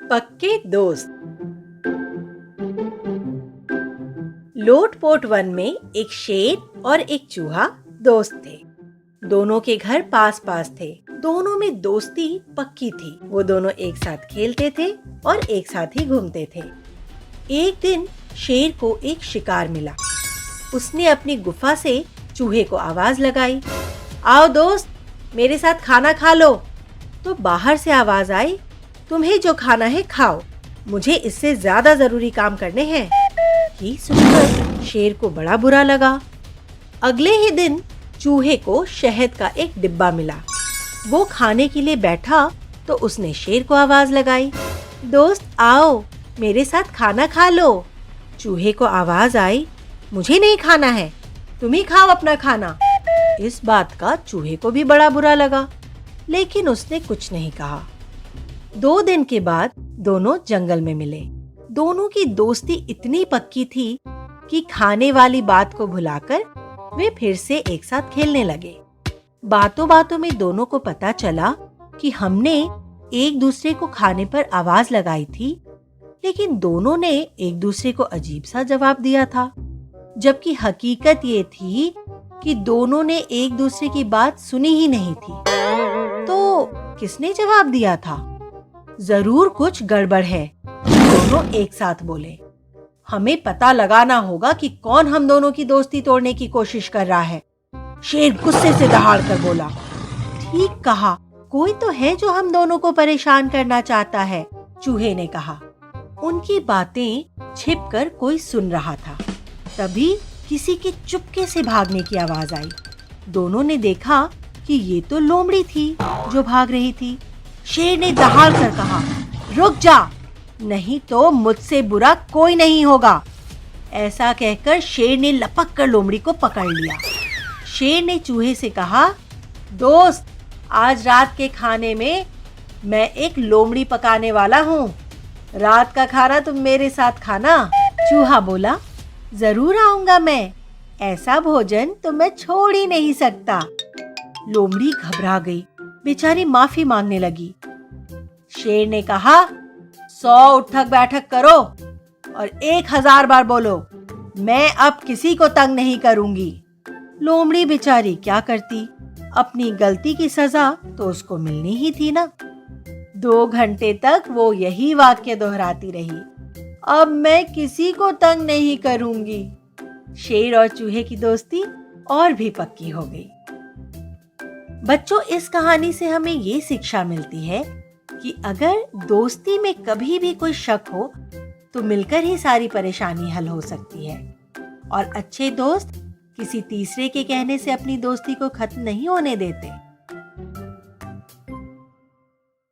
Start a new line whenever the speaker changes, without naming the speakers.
पक्के दोस्त। लोटपोट वन में एक शेर और एक चूहा दोस्त थे। दोनों के घर पास पास थे। दोनों में दोस्ती पक्की थी। वो दोनों एक साथ खेलते थे और एक साथ ही घूमते थे। एक दिन शेर को एक शिकार मिला। उसने अपनी गुफा से चूहे को आवाज लगाई, आओ दोस्त, मेरे साथ खाना खा लो। तो बाहर से आवाज आई, तुम्हें जो खाना है खाओ, मुझे इससे ज्यादा जरूरी काम करने हैं। ये सुनकर शेर को बड़ा बुरा लगा। अगले ही दिन चूहे को शहद का एक डिब्बा मिला। वो खाने के लिए बैठा तो उसने शेर को आवाज लगाई, दोस्त आओ, मेरे साथ खाना खा लो। चूहे को आवाज आई, मुझे नहीं खाना है, तुम ही खाओ अपना खाना। इस बात का चूहे को भी बड़ा बुरा लगा, लेकिन उसने कुछ नहीं कहा। 2 दिन के बाद दोनों जंगल में मिले। दोनों की दोस्ती इतनी पक्की थी कि खाने वाली बात को भुलाकर वे फिर से एक साथ खेलने लगे। बातों बातों में दोनों को पता चला कि हमने एक दूसरे को खाने पर आवाज लगाई थी, लेकिन दोनों ने एक दूसरे को अजीब सा जवाब दिया था, जबकि हकीकत ये थी कि दोनों ने एक दूसरे की बात सुनी ही नहीं थी। तो किसने जवाब दिया था? जरूर कुछ गड़बड़ है। दोनों एक साथ बोले, हमें पता लगाना होगा कि कौन हम दोनों की दोस्ती तोड़ने की कोशिश कर रहा है। शेर गुस्से से दहाड़ कर बोला, ठीक कहा, कोई तो है जो हम दोनों को परेशान करना चाहता है। चूहे ने कहा। उनकी बातें छिपकर कोई सुन रहा था। तभी किसी के चुपके से भागने की आवाज आई। दोनों ने देखा कि ये तो लोमड़ी थी जो भाग रही थी। शेर ने दहाड़ कर कहा, रुक जा, नहीं तो मुझसे बुरा कोई नहीं होगा। ऐसा कहकर शेर ने लपक कर लोमड़ी को पकड़ लिया। शेर ने चूहे से कहा, दोस्त, आज रात के खाने में मैं एक लोमड़ी पकाने वाला हूँ। रात का खाना तुम मेरे साथ खाना। चूहा बोला, जरूर आऊंगा मैं, ऐसा भोजन तो मैं छोड़ ही नहीं सकता। लोमड़ी घबरा गई, बेचारी माफी मांगने लगी। शेर ने कहा, 100 उठक बैठक करो और 1000 बार बोलो, मैं अब किसी को तंग नहीं करूंगी। लोमड़ी बेचारी क्या करती, अपनी गलती की सजा तो उसको मिलनी ही थी ना। 2 घंटे तक वो यही वाक्य दोहराती रही, अब मैं किसी को तंग नहीं करूंगी। शेर और चूहे की दोस्ती और भी पक्की हो गई। बच्चों, इस कहानी से हमें ये शिक्षा मिलती है कि अगर दोस्ती में कभी भी कोई शक हो तो मिलकर ही सारी परेशानी हल हो सकती है। और अच्छे दोस्त किसी तीसरे के कहने से अपनी दोस्ती को खत्म नहीं होने देते।